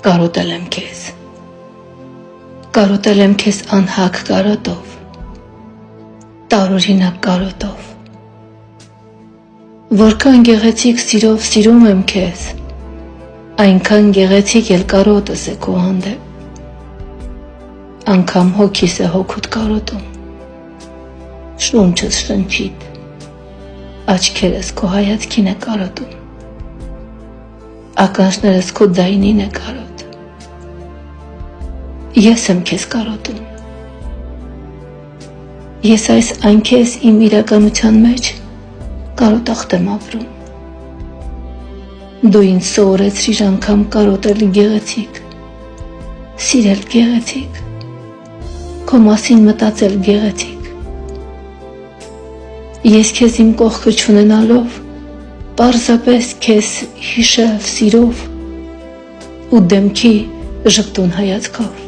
Կարոտել եմ քեզ։ Կարոտել եմ քեզ անհակ կարոտով, տարօրինակ կարոտով։ Որքան գեղեցիկ սիրով սիրում եմ քեզ, այնքան գեղեցիկ էլ կարոտս է քո հանդեպ։ Անգամ հոգիս է հոգուտ կարոտում, շունչս շնչիդ, աչքերս քո հայացքին է կարոտում, ականջներս քո ձայնին է կարոտ։ Ես եմ քեզ կարոտում։ Ես այս այնքես իմ իրականության մեջ կարոտախտ եմ ապրում։ Դու ինձ սովորեցրիր անգամ կարոտել գեղեցիկ, սիրել գեղեցիկ, քո մասին մտածել գեղեցիկ։ Ես քեզ իմ կողքը չունենալով, պարզապես քեզ հիշել սիրով ու դեմքի ժպտուն հայացքով։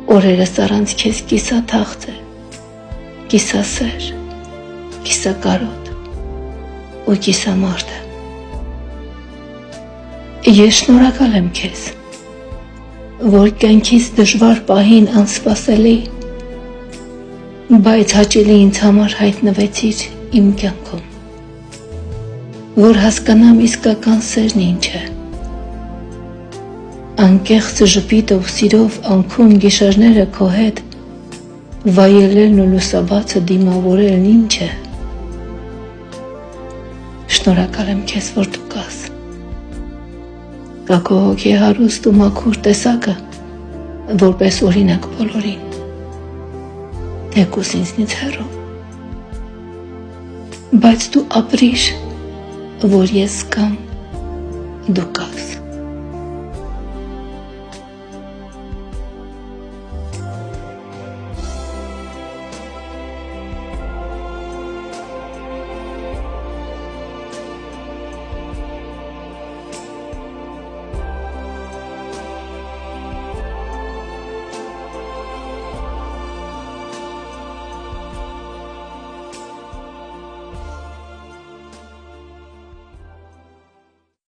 Օրերս առանց քեզ կիսաթախծ է, կիսասեր, կիսակարոտ ու կիսամարդ է։ Ես շնորհակալ եմ քեզ, որ կյանքիս դժվար պահին անսպասելի, բայց հաճելի ինձ համար հայտնվեցիր իմ կյանքում, որ հասկանամ իսկական սերն ինչ է։ Անկեղծ ժպիտով սիրով անքուն գիշերները քո հետ վայելելն ու լուսաբացը դիմավորելն ինչ է։ Շնորհակալ եմ քեզ, որ դու կաս։ Կա քո հոգի հարուստ ու մաքուր տեսակը, որպես օրինակ բոլորին, թեկուզ ինձնից հեռու, բայց դու ապրիր, որ ես կամ դու կաս։